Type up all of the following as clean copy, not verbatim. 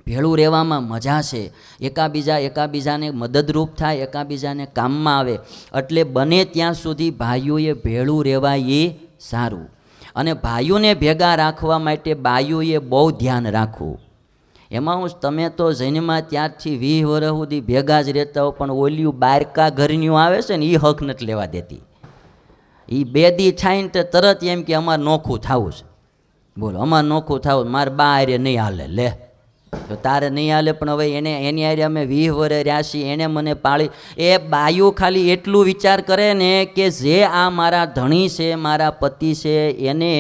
ભેળું રહેવામાં મજા છે, એકાબીજાને મદદરૂપ થાય, એકાબીજાને કામમાં આવે. એટલે બને ત્યાં સુધી ભાઈઓએ ભેળું રહેવાય એ સારું. અને ભાઈઓને ભેગા રાખવા માટે બાઈઓએ બહુ ધ્યાન રાખવું. એમાં હું તમે તો જન્મમાં ત્યારથી 20 વર્ષ સુધી ભેગા જ રહેતા હો, પણ ઓલિયું બારકા ઘરનું આવે છે ને એ હક નથી લેવા દેતી. એ બેદી થાય ને તરત એમ કે અમારે નોખું થવું છે. બોલો, અમારે નોખું થવું, મારે બા હારે નહીં હાલે. લે તો તારે નહીં હાલે, પણ હવે એની હારે અમે 20 વર્ષ રહ્યા છીએ, એણે મને પાળી. એ બાયું ખાલી એટલું વિચાર કરે ને કે જે આ મારા ધણી છે, મારા પતિ છે, એને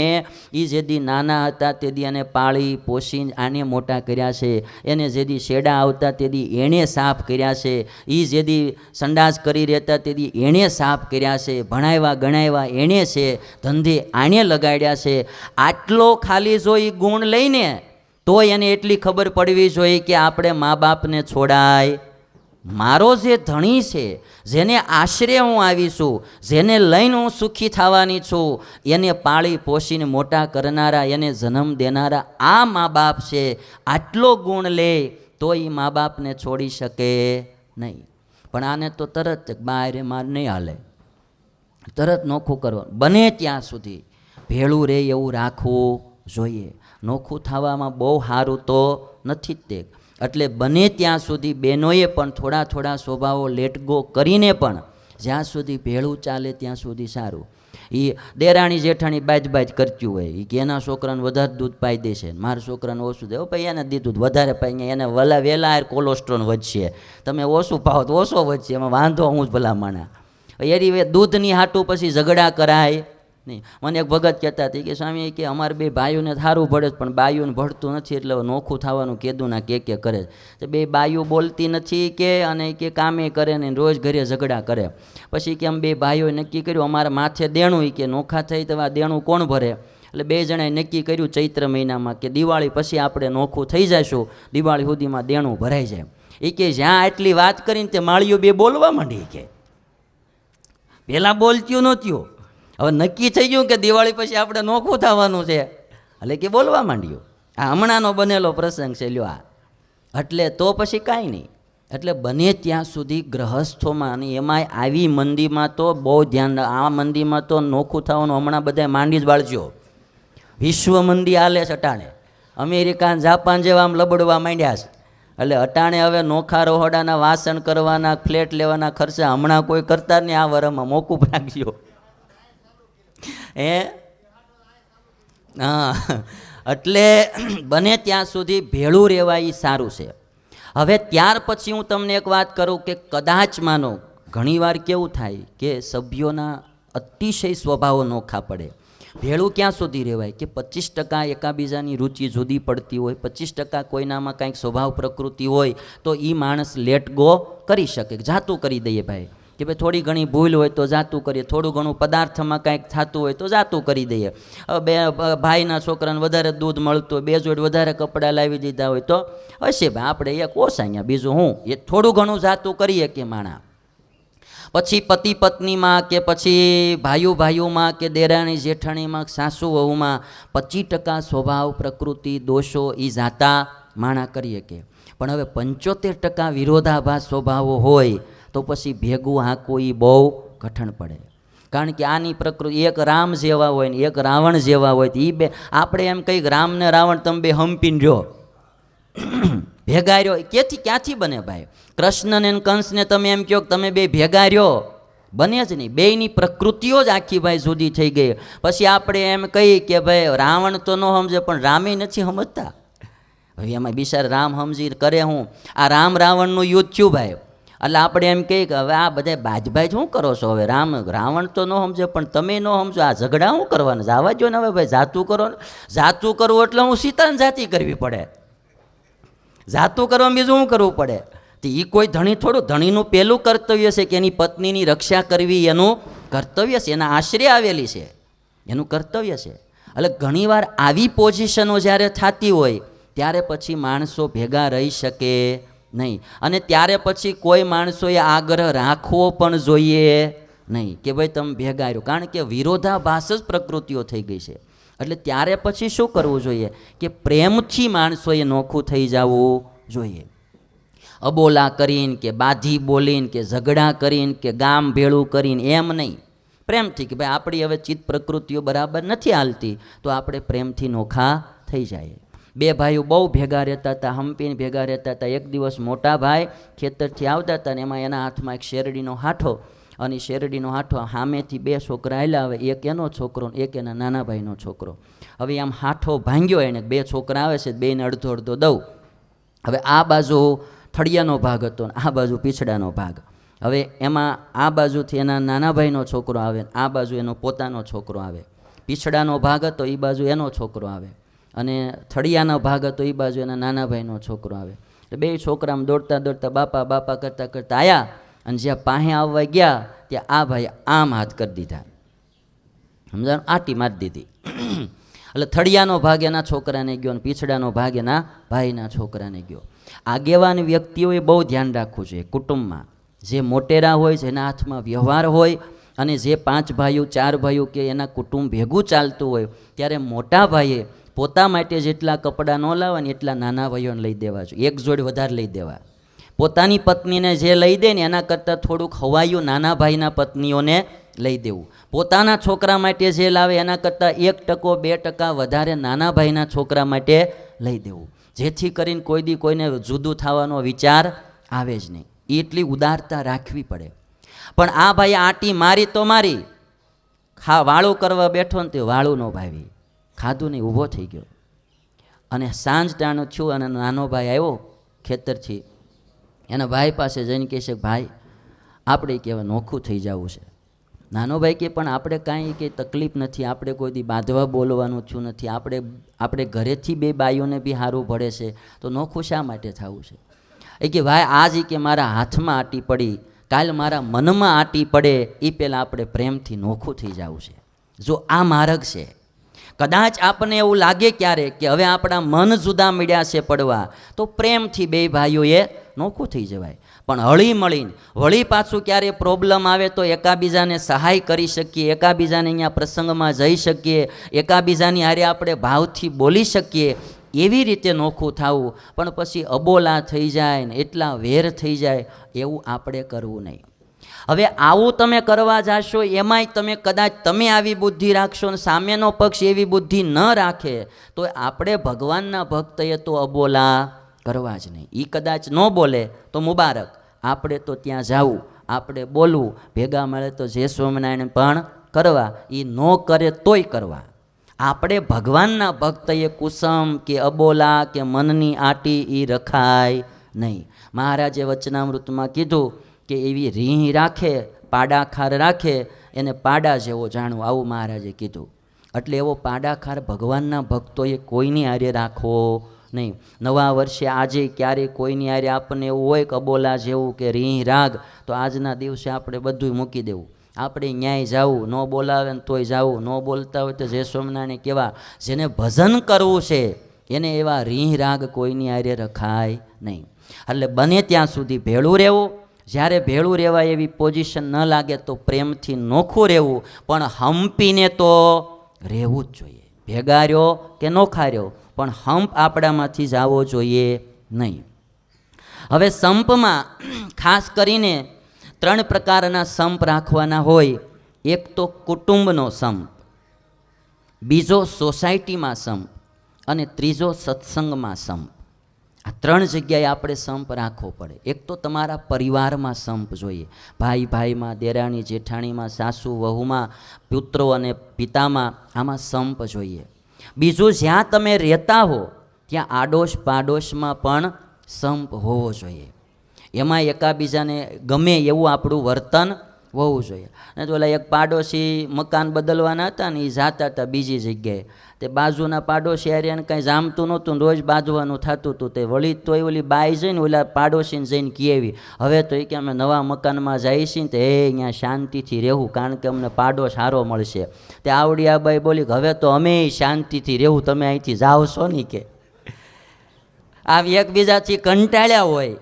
એ જેદી નાના હતા તેદી એને પાળી પોષીને આને મોટા કર્યા છે, એને જેદી શેડા આવતા તેદી એણે સાફ કર્યા છે, એ જેદી સંડાસ કરી રહેતા તેદી એણે સાફ કર્યા છે, ભણાવ્યા ગણાવ્યા એણે છે, ધંધે આણે લગાડ્યા છે. આટલો ખાલી જો એ ગુણ લઈને તો એને એટલી ખબર પડવી જોઈએ કે આપણે મા બાપને છોડાય. મારો જે ધણી છે, જેને આશરે હું આવીશું, જેને લઈને હું સુખી થવાની છું, એને પાળી પોષીને મોટા કરનારા, એને જન્મ દેનારા આ મા બાપ છે. આટલો ગુણ લે તો એ મા બાપને છોડી શકે નહીં. પણ આને તો તરત બહાર માર નહીં હાલે, તરત નોખું કરવાનું. બને ત્યાં સુધી ભેળું રહે એવું રાખવું જોઈએ. નોખું થવામાં બહુ સારું તો નથી જ તે. એટલે બને ત્યાં સુધી બહેનોએ પણ થોડા થોડા સ્વભાવો લેટ ગો કરીને પણ જ્યાં સુધી ભેળું ચાલે ત્યાં સુધી સારું. એ દેરાણી જેઠાણી બાજ કરતી હોય, એ કે એના છોકરાને વધારે દૂધ પાઈ દેશે, મારા છોકરાને ઓછું દે, ભાઈ એને દીધું વધારે પાઈ, એને વહેલા કોલેસ્ટ્રોલ વધશે, તમે ઓછું પાવો તો ઓછો વધશે, એમાં વાંધો હું જ ભલા માણા. એની દૂધની હાટું પછી ઝઘડા કરાય નહીં. મને એક ભગત કહેતા હતી કે સ્વામી કે અમારે બે ભાઈઓને સારું ભળે પણ બાઈઓને ભળતું નથી, એટલે નોખું થવાનું કેદું ના કે કરે છે. બે બાઈઓ બોલતી નથી કે અને કે કામે કરે ને રોજ ઘરે ઝઘડા કરે. પછી કે અમે બે ભાઈઓએ નક્કી કર્યું અમારા માથે દેણું, કે નોખા થઈ તો આ દેણું કોણ ભરે? એટલે બે જણાએ નક્કી કર્યું ચૈત્ર મહિનામાં કે દિવાળી પછી આપણે નોખું થઈ જઈશું, દિવાળી સુધીમાં દેણું ભરાઈ જાય. એ કે જ્યાં આટલી વાત કરીને તે માળીઓ બે બોલવા માંડી, કે પહેલાં બોલત્યું નહોતું, હવે નક્કી થઈ ગયું કે દિવાળી પછી આપણે નોખું થવાનું છે, એટલે કે બોલવા માંડ્યું. આ હમણાંનો બનેલો પ્રસંગ છે લ્યો આ. એટલે તો પછી કાંઈ નહીં. એટલે બને ત્યાં સુધી ગ્રહસ્થોમાં, અને એમાંય આવી મંદીમાં તો બહુ ધ્યાન. આ મંદીમાં તો નોખું થવાનું હમણાં બધા માંડી જ બાળજો. વિશ્વ મંદી હાલે છે અટાણે, અમેરિકા જાપાન જેવા આમ લબડવા માંડ્યા છે. એટલે અટાણે હવે નોખા રોહડાના વાસણ કરવાના, ફ્લેટ લેવાના ખર્ચા હમણાં કોઈ કરતા જ નહીં. આ વરમાં મોકૂફ રાખજો. હા, એટલે બને ત્યાં સુધી ભેળું રહેવાય એ સારું છે. હવે ત્યાર પછી હું તમને એક વાત કરું કે કદાચ માનો ઘણીવાર કેવું થાય કે સભ્યોના અતિશય સ્વભાવો નોખા પડે. ભેળું ક્યાં સુધી રહેવાય કે 25% એકાબીજાની રુચિ જુદી પડતી હોય, 25% કોઈનામાં કાંઈક સ્વભાવ પ્રકૃતિ હોય તો એ માણસ લેટ ગો કરી શકે, જાતું કરી દઈએ ભાઈ, કે ભાઈ થોડી ઘણી ભૂલ હોય તો જાતું કરીએ, થોડું ઘણું પદાર્થમાં કાંઈક થતું હોય તો જાતું કરી દઈએ. હવે બે ભાઈના છોકરાને વધારે દૂધ મળતું હોય, બે જોડ વધારે કપડાં લાવી દીધા હોય તો હશે ભાઈ આપણે એક ઓછા અહીંયા, બીજું હું એ થોડું ઘણું જાતું કરીએ કે માણા. પછી પતિ પત્નીમાં કે પછી ભાઈઓમાં કે દેરાણી જેઠાણીમાં, સાસુ વહુમાં 25% સ્વભાવ પ્રકૃતિ દોષો એ જાતા માણા કરીએ કે. પણ હવે 75% વિરોધાભાસ સ્વભાવો હોય તો પછી ભેગું હાંકવું એ બહુ કઠણ પડે. કારણ કે આની પ્રકૃતિ એક રામ જેવા હોય ને એક રાવણ જેવા હોય, તો એ બે આપણે એમ કંઈક રામ ને રાવણ તમે બે હંપીને રહ્યો, ભેગા રહ્યો, ક્યાંથી બને ભાઈ? કૃષ્ણ ને કંસને તમે એમ કહો કે તમે બે ભેગા રહ્યો, બને જ નહીં. બેયની પ્રકૃતિઓ જ આખી ભાઈ જુદી થઈ ગઈ. પછી આપણે એમ કહીએ કે ભાઈ રાવણ તો ન સમજે પણ રામે નથી સમજતા. હવે એમાં બિચારા રામ સમજી કરે હું? આ રામ રાવણનું યુદ્ધ થયું ભાઈ, એટલે આપણે એમ કહીએ કે હવે આ બધા બાજભાઈ શું કરો છો? હવે રાવણ તો ન સમજે પણ તમે ન સમજો, આ ઝઘડા શું કરવાના? જવા જો ને હવે ભાઈ, જાતું કરો ને. જાતું કરવું એટલે હું સીતાને જાતી કરવી પડે, જાતું કરવામાં બીજું શું કરવું પડે? તો એ કોઈ ધણી થોડું, ધણીનું પહેલું કર્તવ્ય છે કે એની પત્નીની રક્ષા કરવી એનું કર્તવ્ય છે, એના આશરે આવેલી છે, એનું કર્તવ્ય છે. એટલે ઘણીવાર આવી પોઝિશનો જ્યારે થતી હોય ત્યારે પછી માણસો ભેગા રહી શકે નહીં. અને ત્યારે પછી કોઈ માણસોએ આગ્રહ રાખવો પણ જોઈએ નહીં કે ભાઈ તમે ભેગા રહ્યો, કારણ કે વિરોધાભાસ જ પ્રકૃતિઓ થઈ ગઈ છે. એટલે ત્યારે પછી શું કરવું જોઈએ કે પ્રેમથી માણસોએ નોખું થઈ જવું જોઈએ. અબોલા કરીને કે બાધી બોલીને કે ઝઘડા કરીને કે ગામ ભેળું કરીને એમ નહીં. પ્રેમથી કે ભાઈ આપણી હવે ચિત્ત પ્રકૃતિઓ બરાબર નથી હાલતી, તો આપણે પ્રેમથી નોખા થઈ જાય. બે ભાઈઓ બહુ ભેગા રહેતા હતા, હંપીને ભેગા રહેતા હતા. એક દિવસ મોટા ભાઈ ખેતરથી આવતા હતા ને એમાં એના હાથમાં એક શેરડીનો હાઠો, અને શેરડીનો હાઠો સામેથી બે છોકરા આવેલા, આવે એક એનો છોકરો ને એક એના નાના ભાઈનો છોકરો. હવે આમ હાઠો ભાંગ્યો એને, બે છોકરા આવે છે, બેને અડધો અડધો દઉં. હવે આ બાજુ થળિયાનો ભાગ હતો ને આ બાજુ પીછડાનો ભાગ. હવે એમાં આ બાજુથી એના નાના ભાઈનો છોકરો આવે, આ બાજુ એનો પોતાનો છોકરો આવે. પીછડાનો ભાગ હતો એ બાજુ એનો છોકરો આવે, અને થળિયાનો ભાગ હતો એ બાજુ એના નાના ભાઈનો છોકરો આવે. બે છોકરા આમ દોડતા દોડતા બાપા બાપા કરતાં કરતાં આવ્યા, અને જ્યાં પાસે આવવા ગયા ત્યાં આ ભાઈ આમ હાથ કરી દીધા, સમજાણું, આટી મારી દીધી. એટલે થળિયાનો ભાગ એના છોકરાને ગયો અને પીછડાનો ભાગ એના ભાઈના છોકરાને ગયો. આગેવાન વ્યક્તિઓએ બહુ ધ્યાન રાખવું જોઈએ. કુટુંબમાં જે મોટેરા હોય, જેના હાથમાં વ્યવહાર હોય, અને જે 5 ભાઈઓ 4 ભાઈઓ કે એના કુટુંબ ભેગું ચાલતું હોય, ત્યારે મોટા ભાઈએ પોતા માટે જેટલા કપડાં ન લાવવા ને એટલા નાના ભાઈઓને લઈ દેવા જોઈએ. એક જોડ વધારે લઈ દેવા. પોતાની પત્નીને જે લઈ દે ને એના કરતાં થોડુંક હવાયું નાના ભાઈના પત્નીઓને લઈ દેવું. પોતાના છોકરા માટે જે લાવે એના કરતાં 1% 2% વધારે નાના ભાઈના છોકરા માટે લઈ દેવું, જેથી કરીને કોઈ દી કોઈને જુદું થવાનો વિચાર આવે જ નહીં. એટલી ઉદારતા રાખવી પડે. પણ આ ભાઈ આટી મારી તો મારી, વાળું કરવા બેઠો ને તે વાળું ન ભાવી, ખાધું નહીં, ઊભો થઈ ગયો. અને સાંજ ટાણું થયું અને નાનો ભાઈ આવ્યો ખેતરથી, એના ભાઈ પાસે જઈને કહે છે, ભાઈ આપણે કહેવાય નોખું થઈ જવું છે. નાનો ભાઈ કે પણ આપણે કાંઈ કંઈ તકલીફ નથી, આપણે કોઈ દી બાંધવા બોલવાનું થયું નથી, આપણે ઘરેથી 2 બાઈઓને બી સારું ભળે છે, તો નોખું શા માટે થવું છે? એ કે ભાઈ આજ કે મારા હાથમાં આટી પડી, કાલ મારા મનમાં આટી પડે, એ પહેલાં આપણે પ્રેમથી નોખું થઈ જવું છે. જો આ માર્ગ છે. કદાચ આપણને એવું લાગે ક્યારેક કે હવે આપણા મન જુદા મળ્યા છે પડવા, તો પ્રેમથી 2 ભાઈઓએ નોખું થઈ જવાય. પણ હળી મળીને વળી પાછું ક્યારે પ્રોબ્લેમ આવે તો એકાબીજાને સહાય કરી શકીએ, એકાબીજાને અહીંયા પ્રસંગમાં જઈ શકીએ, એકાબીજાની હારે આપણે ભાવથી બોલી શકીએ, એવી રીતે નોખું થવું. પણ પછી અબોલા થઈ જાય ને એટલા વેર થઈ જાય, એવું આપણે કરવું નહીં. હવે આવું તમે કરવા જાશો, એમાંય તમે કદાચ તમે આવી બુદ્ધિ રાખશો ને સામેનો પક્ષ એવી બુદ્ધિ ન રાખે, તો આપણે ભગવાનના ભક્તએ તો અબોલા કરવા જ નહીં. એ કદાચ ન બોલે તો મુબારક, આપણે તો ત્યાં જાવું, આપણે બોલવું, ભેગા મળે તો જય સ્વામિનારાયણ પણ કરવા, એ ન કરે તોય કરવા. આપણે ભગવાનના ભક્તએ કુસમ કે અબોલા કે મનની આટી એ રખાય નહીં. મહારાજે વચનામૃતમાં કીધું કે એવી રીહ રાખે, પાડાખાર રાખે, એને પાડા જેવો જાણવું, આવું મહારાજે કીધું. એટલે એવો પાડાખાર ભગવાનના ભક્તોએ કોઈની હારે રાખવો નહીં. નવા વર્ષે આજે ક્યારેય કોઈની હારે આપણને એવું હોય કે અબોલા જેવું કે રીહ રાગ, તો આજના દિવસે આપણે બધું મૂકી દેવું. આપણે ન્યાય જવું, ન બોલાવે ને તોય જવું, ન બોલતા હોય તો જય સ્વામિનારાયણ કહેવા. જેને ભજન કરવું છે એને એવા રીહ રાગ કોઈની હારે રખાય નહીં. એટલે બને ત્યાં સુધી ભેળું રહેવું. જ્યારે ભેળું રહેવાય એવી પોઝિશન ન લાગે તો પ્રેમથી નોખું રહેવું, પણ હંપીને તો રહેવું જ જોઈએ. ભેગા રહ્યો કે નોખા રહ્યો, પણ હંપ આપણામાંથી જવો જોઈએ નહીં. હવે સંપમાં ખાસ કરીને 3 પ્રકારના સંપ રાખવાના હોય. એક તો કુટુંબનો સંપ, બીજો સોસાયટીમાં સંપ, અને ત્રીજો સત્સંગમાં સંપ. આ 3 જગ્યાએ આપણે સંપ રાખવો પડે. એક તો તમારા પરિવારમાં સંપ જોઈએ, ભાઈ ભાઈમાં, દેરાણી જેઠાણીમાં, સાસુ વહુમાં, પુત્રો અને પિતામાં, આમાં સંપ જોઈએ. બીજું, જ્યાં તમે રહેતા હો ત્યાં આડોશ પાડોશમાં પણ સંપ હોવો જોઈએ. એમાં એકાબીજાને ગમે એવું આપણું વર્તન હોવું જોઈએ. અને તો એક પાડોશી મકાન બદલવાના હતા ને, એ જાતા હતા બીજી જગ્યાએ, તે બાજુના પાડોશી હારે કાંઈ જામતું નહોતું, રોજ બાંધવાનું થતું હતું. તે વળી તો ઓલી બાઈ જઈને ઓલા પાડોશીને જઈને કહેવી, હવે તો એ કે અમે નવા મકાનમાં જઈએ છીએ તો અહીંયા શાંતિથી રહેવું, કારણ કે અમને પાડોશ સારો મળશે. તે આવડી આ બાઈ બોલી કે હવે તો અમે શાંતિથી રહેવું, તમે અહીંથી જાઓ છો નહીં. કે આવી એકબીજાથી કંટાળ્યા હોય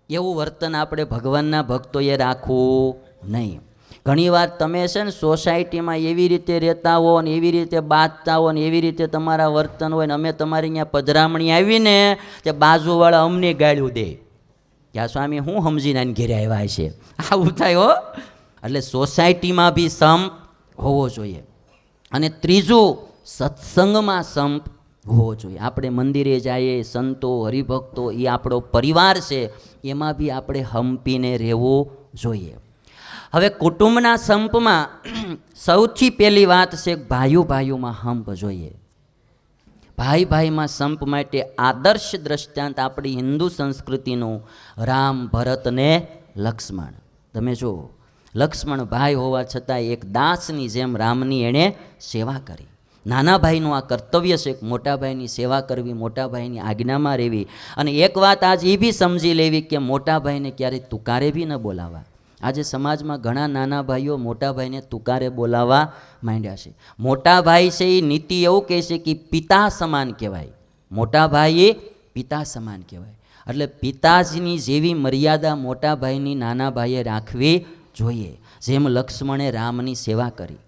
એવું વર્તન આપણે ભગવાનના ભક્તોએ રાખવું નહીં. ઘણીવાર તમે છે ને સોસાયટીમાં એવી રીતે રહેતા હો ને એવી રીતે બાંધતા હો ને એવી રીતે તમારા વર્તન હોય ને અમે તમારી અહીંયા પધરામણી આવીને તે બાજુવાળા અમને ગાળ્યું દે કે આ સ્વામી હું સમજીને આને ઘેરે આવ્યા છે, આવું થાય હો. એટલે સોસાયટીમાં બી સંપ હોવો જોઈએ. અને ત્રીજું, સત્સંગમાં સંપ હોવો જોઈએ. આપણે મંદિરે જઈએ, સંતો હરિભક્તો એ આપણો પરિવાર છે, એમાં બી આપણે હંપીને રહેવું જોઈએ. હવે કુટુંબના સંપમાં સૌથી પહેલી વાત છે ભાઈઓ ભાઈઓમાં હંપ જોઈએ. ભાઈ ભાઈમાં સંપ માટે આદર્શ દ્રષ્ટાંત આપણી હિન્દુ સંસ્કૃતિનું રામ, ભરત ને લક્ષ્મણ. તમે જુઓ, લક્ષ્મણ ભાઈ હોવા છતાં એક દાસની જેમ રામની એણે સેવા કરી. નાના ભાઈનું આ કર્તવ્ય છે કે મોટા ભાઈની સેવા કરવી, મોટા ભાઈની આજ્ઞામાં રહેવી. અને એક વાત આજ એ બી સમજી લેવી કે મોટા ભાઈને ક્યારેય તુકારે બી ન બોલાવવા. આજે સમાજમાં ઘણા નાના ભાઈઓ મોટા ભાઈને તુકારે બોલાવવા માંડ્યા છે. મોટા ભાઈ છે એ નીતિ એવું કહે છે કે પિતા સમાન કહેવાય. મોટા ભાઈ એ પિતા સમાન કહેવાય. એટલે પિતાજીની જેવી મર્યાદા મોટા ભાઈની નાના ભાઈએ રાખવી જોઈએ. જેમ લક્ષ્મણે રામની સેવા કરી,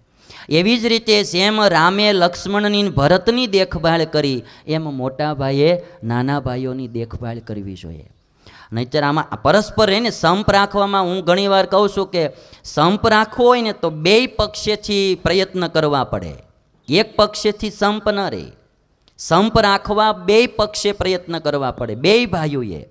એવી જ રીતે જેમ રામે લક્ષ્મણની ભરતની દેખભાળ કરી, એમ મોટા ભાઈએ નાના ભાઈઓની દેખભાળ કરવી જોઈએ. નહીંતર આમાં પરસ્પર રહીને સંપ રાખવામાં હું ઘણીવાર કહું છું કે સંપ રાખવો હોય ને તો બે પક્ષેથી પ્રયત્ન કરવા પડે, એક પક્ષેથી સંપ ન રહે. સંપ રાખવા બે પક્ષે પ્રયત્ન કરવા પડે. બે ભાઈઓએ,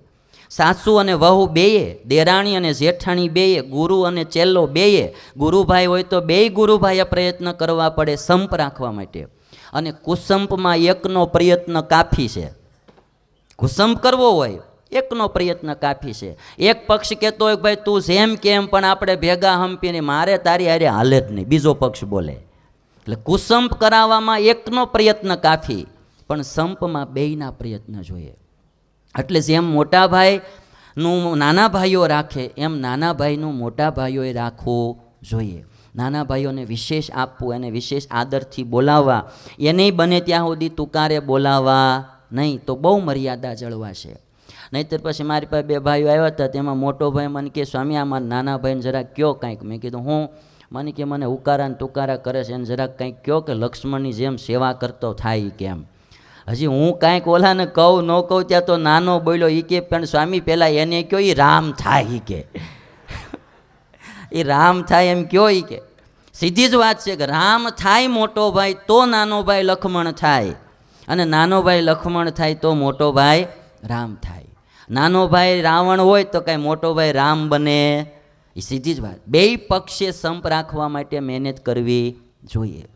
સાસુ અને વહુ બેએ, દેરાણી અને જેઠાણી બેએ, ગુરુ અને ચેલ્લો બેએ, ગુરુભાઈ હોય તો બે ગુરુભાઈએ પ્રયત્ન કરવા પડે સંપ રાખવા માટે. અને કુસંપમાં એકનો પ્રયત્ન કાફી છે. કુસંપ કરવો હોય એકનો પ્રયત્ન કાફી છે. એક પક્ષ કહેતો હોય ભાઈ તું જેમ કેમ પણ આપણે ભેગા હંપીને મારે તારી હારે હાલે જ નહીં, બીજો પક્ષ બોલે. એટલે કુસંપ કરાવવામાં એકનો પ્રયત્ન કાફી, પણ સંપમાં બેયના પ્રયત્ન જોઈએ. એટલે જેમ મોટા ભાઈનું નાના ભાઈઓ રાખે એમ નાના ભાઈનું મોટા ભાઈઓએ રાખવું જોઈએ. નાના ભાઈઓને વિશેષ આપવું, એને વિશેષ આદરથી બોલાવવા, એને બને ત્યાં સુધી તુકારે બોલાવવા નહીં, તો બહુ મર્યાદા જળવાશે. નહીંતર પછી મારી પાસે બે ભાઈઓ આવ્યા હતા, તેમાં મોટો ભાઈ મને કે સ્વામી આમાં નાના ભાઈને જરાક કયો કાંઈક. મેં કીધું હું? મને કે મને ઉકારા ને તુકારા કરે છે, એને જરાક કંઈક કયો કે લક્ષ્મણની જેમ સેવા કરતો થાય કેમ. હજી હું કાંઈક ઓલાને કહું ન કહું ત્યાં તો નાનો બોલ્યો. એ કે પણ સ્વામી પહેલાં એને કયો એ રામ થાય, એ કે એ રામ થાય એમ કયો. એ કે સીધી જ વાત છે કે રામ થાય મોટો ભાઈ તો નાનો ભાઈ લક્ષ્મણ થાય, અને નાનો ભાઈ લક્ષ્મણ થાય તો મોટો ભાઈ રામ થાય. નાનો ભાઈ રાવણ હોય તો કાંઈ મોટો ભાઈ રામ બને, એ સીધી જ વાત. બે પક્ષે સંપ રાખવા માટે મહેનત કરવી જોઈએ.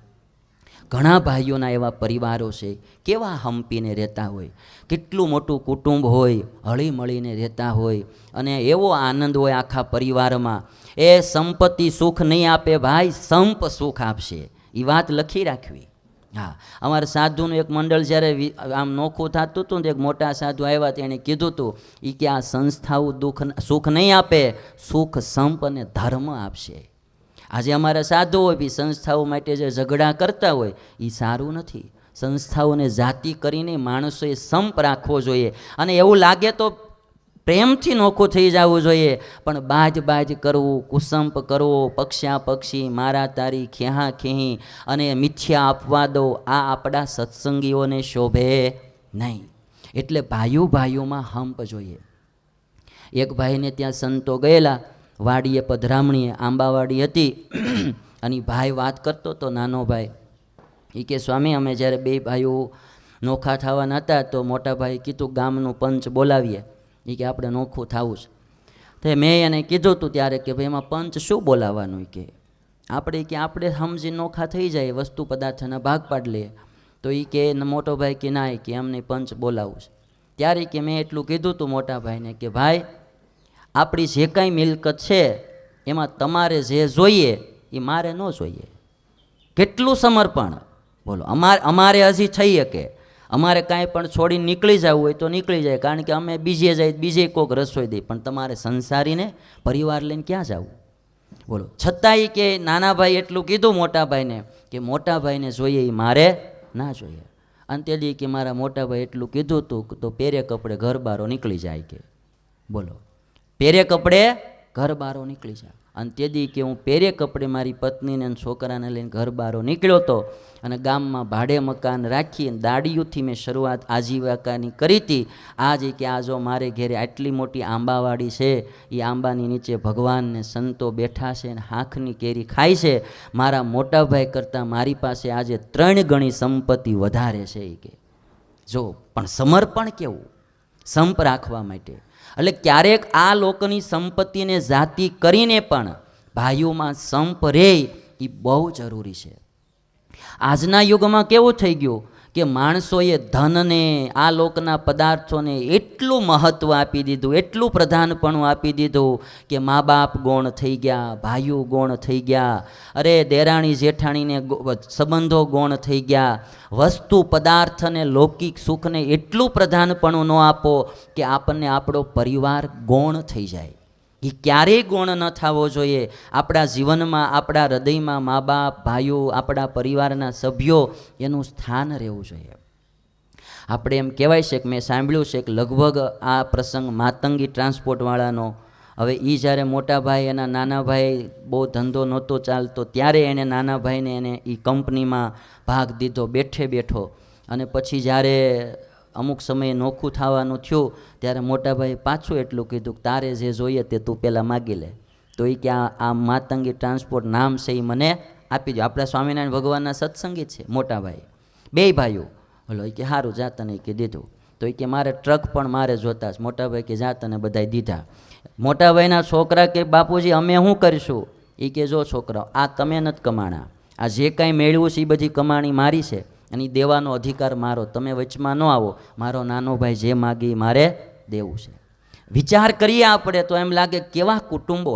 ઘણા ભાઈઓના એવા પરિવારો છે કેવા હંપીને રહેતા હોય, કેટલું મોટું કુટુંબ હોય, હળી મળીને રહેતા હોય, અને એવો આનંદ હોય આખા પરિવારમાં. એ સંપત્તિ સુખ નહીં આપે ભાઈ, સંપ સુખ આપશે, એ વાત લખી રાખવી. હા, અમારા સાધુનું એક મંડળ જ્યારે આમ નોખું થતું હતું ને, એક મોટા સાધુ આવ્યા તેણે કીધું હતું, એ કે આ સંસ્થાઓ સુખ નહીં આપે, સુખ સંપ અને ધર્મ આપશે. આજે અમારા સાધુઓ બી સંસ્થાઓ માટે જે ઝઘડા કરતા હોય એ સારું નથી. સંસ્થાઓને જાતિ કરીને માણસોએ સંપ રાખવો જોઈએ. અને એવું લાગે તો પ્રેમથી નોખું થઈ જવું જોઈએ, પણ બાજ કરવું, કુસંપ કરવો, પક્ષા પક્ષી, મારા તારી, ખેહા ખેહી અને મિથ્યા અપવાદો, આ આપણા સત્સંગીઓને શોભે નહીં. એટલે ભાઈઓ ભાઈઓમાં હંપ જોઈએ. એક ભાઈને ત્યાં સંતો ગયેલા, વાડીએ પધરામણીએ, આંબાવાડી હતી, અને ભાઈ વાત કરતો તો નાનો ભાઈ. એ કે સ્વામી અમે જ્યારે બે ભાઈઓ નોખા થવાના હતા તો મોટા ભાઈ કીધું ગામનું પંચ બોલાવીએ. એ કે આપણે નોખું થવું છે. તો મેં એને કીધું હતું ત્યારે કે ભાઈ એમાં પંચ શું બોલાવવાનું, કે આપણે સમજી નોખા થઈ જાય, વસ્તુ પદાર્થના ભાગ પાડી લઈએ. તો એ કે મોટો ભાઈ કે ના, કે અમને પંચ બોલાવવું છે. ત્યારે કે મેં એટલું કીધું હતું મોટા ભાઈને કે ભાઈ આપણી જે કાંઈ મિલકત છે એમાં તમારે જે જોઈએ એ મારે ન જોઈએ. કેટલું સમર્પણ બોલો. અમારે હજી થઈ શકે, અમારે કાંઈ પણ છોડીને નીકળી જવું હોય તો નીકળી જાય, કારણ કે અમે બીજે જાય બીજે કોઈક રસોઈ દે, પણ તમારે સંસારીને પરિવાર લઈને ક્યાં જવું બોલો. છતાંય કે નાના ભાઈ એટલું કીધું મોટા ભાઈને કે મોટા ભાઈને જોઈએ એ મારે ના જોઈએ. અંતેલી કે મારા મોટા ભાઈ એટલું કીધું હતું તો પેરે કપડે ઘર બારો નીકળી જાય, કે બોલો પેરે કપડે ઘર બારો નીકળી જાય. અને તે દી કે હું પહેરે કપડે મારી પત્નીને અને છોકરાને લઈને ઘર બહાર નીકળ્યો હતો અને ગામમાં ભાડે મકાન રાખી અને દાડીઓથી મેં શરૂઆત આજીવિકાની કરી હતી. આજે કે આ જો મારે ઘેરે આટલી મોટી આંબાવાડી છે, એ આંબાની નીચે ભગવાન ને સંતો બેઠા છે અને હાંખની કેરી ખાય છે. મારા મોટા ભાઈ કરતાં મારી પાસે આજે 3 ગણી સંપત્તિ વધારે છે. એ કે જો પણ સમર્પણ કેવું, સંપ રાખવા માટે. એટલે ક્યારેક આ લોકોની સંપત્તિને જાતિ કરીને પણ ભાઈઓમાં સંપ રહે એ બહુ જરૂરી છે. આજના યુગમાં કેવું થઈ ગયું કે માણસોએ ધનને આ લોકના પદાર્થોને એટલું મહત્ત્વ આપી દીધું, એટલું પ્રધાનપણું આપી દીધું કે મા બાપ ગૌણ થઈ ગયા, ભાઈઓ ગૌણ થઈ ગયા, અરે દેરાણી જેઠાણીને સંબંધો ગૌણ થઈ ગયા. વસ્તુ પદાર્થ અને લૌકિક સુખને એટલું પ્રધાનપણું ન આપો કે આપણને આપણો પરિવાર ગૌણ થઈ જાય. એ ક્યારેય ગૌણ ન થવો જોઈએ. આપણા જીવનમાં, આપણા હૃદયમાં મા બાપ, ભાઈઓ, આપણા પરિવારના સભ્યો એનું સ્થાન રહેવું જોઈએ. આપણે એમ કહેવાય છે કે મેં સાંભળ્યું છે કે લગભગ આ પ્રસંગ માતંગી ટ્રાન્સપોર્ટવાળાનો, હવે એ જ્યારે મોટા ભાઈ એના નાના ભાઈ બહુ ધંધો નહોતો ચાલતો ત્યારે એણે નાના ભાઈને એને એ કંપનીમાં ભાગ દીધો બેઠે બેઠો. અને પછી જ્યારે અમુક સમયે નોખું થવાનું થયું ત્યારે મોટાભાઈ પાછું એટલું કીધું કે તારે જે જોઈએ તે તું પહેલાં માગી લે. તો એ કે આ માતંગી ટ્રાન્સપોર્ટ નામ છે એ મને આપી દો. આપણા સ્વામિનારાયણ ભગવાનના સત્સંગી છે મોટાભાઈ, 2 ભાઈઓ. હલો એ કે સારું જા તને કે દીધું. તો એ કે મારે ટ્રક પણ મારે જોતા. મોટાભાઈ કે જા તને બધાય દીધા. મોટાભાઈના છોકરા કે બાપુજી અમે શું કરીશું? એ કે જો છોકરાઓ, આ તમે નથી કમાણા, આ જે કાંઈ મેળવ્યું છે એ બધી કમાણી મારી છે અને દેવાનો અધિકાર મારો. તમે વચમાં ન આવો. મારો નાનો ભાઈ જે માગી મારે દેવું છે. વિચાર કરીએ આપણે તો એમ લાગે કેવા કુટુંબો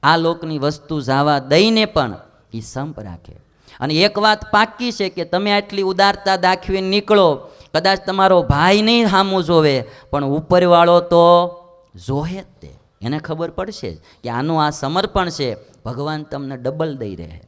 આ લોકની વસ્તુ જાવા દઈને પણ એ સંપ રાખે. અને એક વાત પાકી છે કે તમે આટલી ઉદારતા દાખવીને નીકળો, કદાચ તમારો ભાઈ નહીં સામું જોવે પણ ઉપરવાળો તો જોહે જ. તે એને ખબર પડશે કે આનું આ સમર્પણ છે, ભગવાન તમને ડબલ દઈ રહે.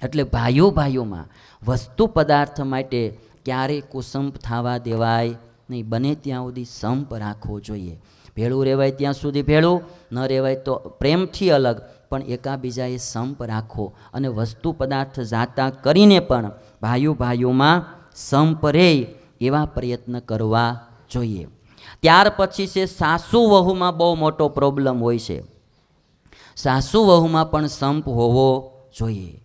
એટલે ભાઈઓમાં વસ્તુ પદાર્થ માટે ક્યારેય કુસંપ થવા દેવાય નહીં. બને ત્યાં સુધી સંપ રાખવો જોઈએ. ભેળું રહેવાય ત્યાં સુધી ભેળું, ન રહેવાય તો પ્રેમથી અલગ, પણ એકાબીજાએ સંપ રાખો. અને વસ્તુ પદાર્થ જાતા કરીને પણ ભાઈઓમાં સંપ રહે એવા પ્રયત્ન કરવા જોઈએ. ત્યાર પછી છે સાસુ વહુમાં બહુ મોટો પ્રોબ્લેમ હોય છે. સાસુ વહુમાં પણ સંપ હોવો જોઈએ.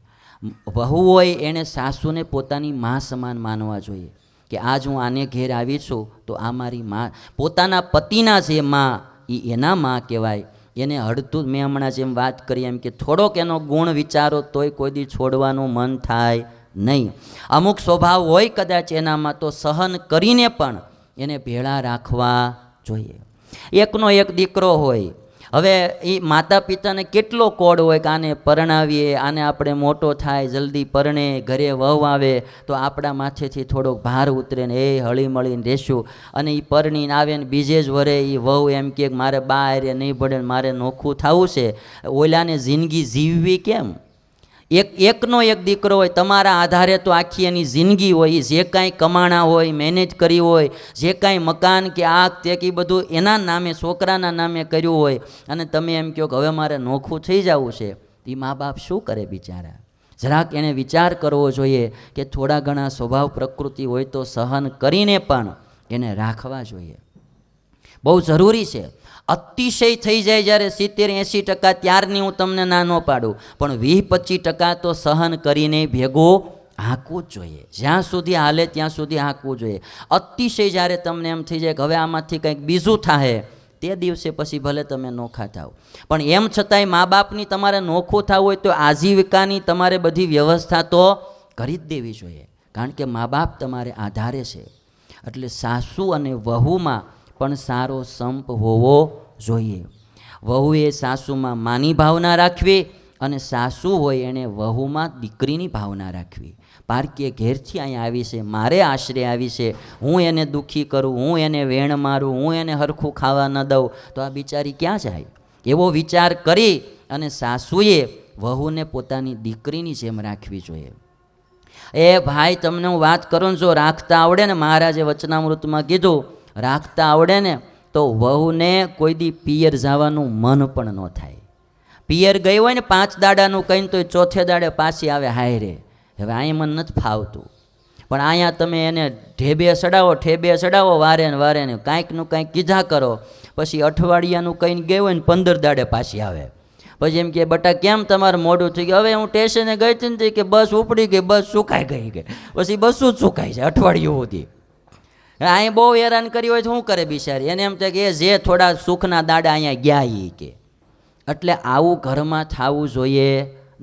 વહુ હોય એણે સાસુને પોતાની મા સમાન માનવા જોઈએ કે આજ હું આને ઘેર આવી છું તો આ મારી મા. પોતાના પતિના જે મા એ એના મા કહેવાય. એને હળતું, મેં હમણાં જેમ વાત કરી એમ કે થોડોક એનો ગુણ વિચારો તોય કોઈ દી છોડવાનું મન થાય નહીં. અમુક સ્વભાવ હોય કદાચ એનામાં તો સહન કરીને પણ એને ભેળા રાખવા જોઈએ. એકનો એક દીકરો હોય, હવે એ માતા પિતાને કેટલો કોડ હોય કે આને પરણાવીએ, આને આપણે મોટો થાય, જલ્દી પરણે, ઘરે વહુ આવે તો આપણા માથેથી થોડોક ભાર ઉતરે ને એ હળી મળીને રહેશું. અને એ પરણીને આવે ને બીજે જ વરે એ વહુ એમ કે મારે બા હારે નહીં ભળે, મારે નોખું થવું છે. ઓલાને જિંદગી જીવવી કેમ? એકનો એક દીકરો હોય, તમારા આધારે તો આખી એની જિંદગી હોય. જે કાંઈ કમાણા હોય, મહેનત કરી હોય, જે કાંઈ મકાન કે આ તે કે બધું એના નામે, છોકરાના નામે કર્યું હોય, અને તમે એમ કહો કે હવે મારે નોખું થઈ જવું છે, એ મા બાપ શું કરે બિચારા? જરાક એને વિચાર કરવો જોઈએ કે થોડા ઘણા સ્વભાવ પ્રકૃતિ હોય તો સહન કરીને પણ એને રાખવા જોઈએ. બહુ જરૂરી છે. અતિશય થઈ જાય જ્યારે 70-80%, ત્યારની હું તમને ના ન પાડું, પણ 20-25% તો સહન કરીને ભેગું હાંકવું જ જોઈએ. જ્યાં સુધી હાલે ત્યાં સુધી હાંકવું જોઈએ. અતિશય જ્યારે તમને એમ થઈ જાય કે હવે આમાંથી કંઈક બીજું થાય, તે દિવસે પછી ભલે તમે નોખા થાવ. પણ એમ છતાંય મા બાપની તમારે નોખું થવું હોય તો આજીવિકાની તમારે બધી વ્યવસ્થા તો કરી જ દેવી જોઈએ, કારણ કે મા બાપ તમારે આધારે છે. એટલે સાસુ અને વહુમાં પણ સારો સંપ હોવો જોઈએ. વહુએ સાસુમાં માની ભાવના રાખવી અને સાસુ હોય એણે વહુમાં દીકરીની ભાવના રાખવી. પારકીય ઘેરથી અહીંયા આવી છે, મારે આશરે આવી છે, હું એને દુઃખી કરું, હું એને વેણ મારું, હું એને હરખું ખાવા ન દઉં તો આ બિચારી ક્યાં જાય? એવો વિચાર કરી અને સાસુએ વહુને પોતાની દીકરીની જેમ રાખવી જોઈએ. એ ભાઈ તમને હું વાત કરું ને, જો રાખતા આવડે ને, મહારાજે વચનામૃતમાં કીધું, રાખતા આવડે ને તો વહુને કોઈ દી પિયર જવાનું મન પણ ન થાય. પિયર ગઈ હોય ને 5 દાડાનું કહીને તો ચોથે દાડે પાછી આવે હાય રે. હવે અહીંયા મને નથી ફાવતું, પણ અહીંયા તમે એને ઠેબે ચડાવો વારે ને વારે ને કાંઈકનું કાંઈક કીધા કરો, પછી અઠવાડિયાનું કહીને ગઈ હોય ને 15 દાડે પાછી આવે. પછી એમ કે બટા કેમ તમારું મોડું થઈ ગયું? હવે હું સ્ટેશને ગઈ હતી ને કે બસ ઉપડી ગઈ, બસ સુકાઈ ગઈ કે પછી બસું જ સુકાય છે અઠવાડિયું સુધી. અહીં બહુ હેરાન કરી હોય તો શું કરે બિચારી? એને એમ થાય કે જે થોડા સુખના દાડા અહીંયા ગયા એ કે. એટલે આવું ઘરમાં થવું જોઈએ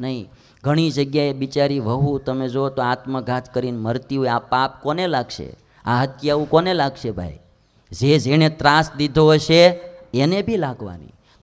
નહીં. ઘણી જગ્યાએ બિચારી વહુ તમે જો તો આત્મઘાત કરીને મરતી હોય. આ પાપ કોને લાગશે? આ હત્યાવું કોને લાગશે ભાઈ? જેણે ત્રાસ દીધો હશે એને બી લાગવાની.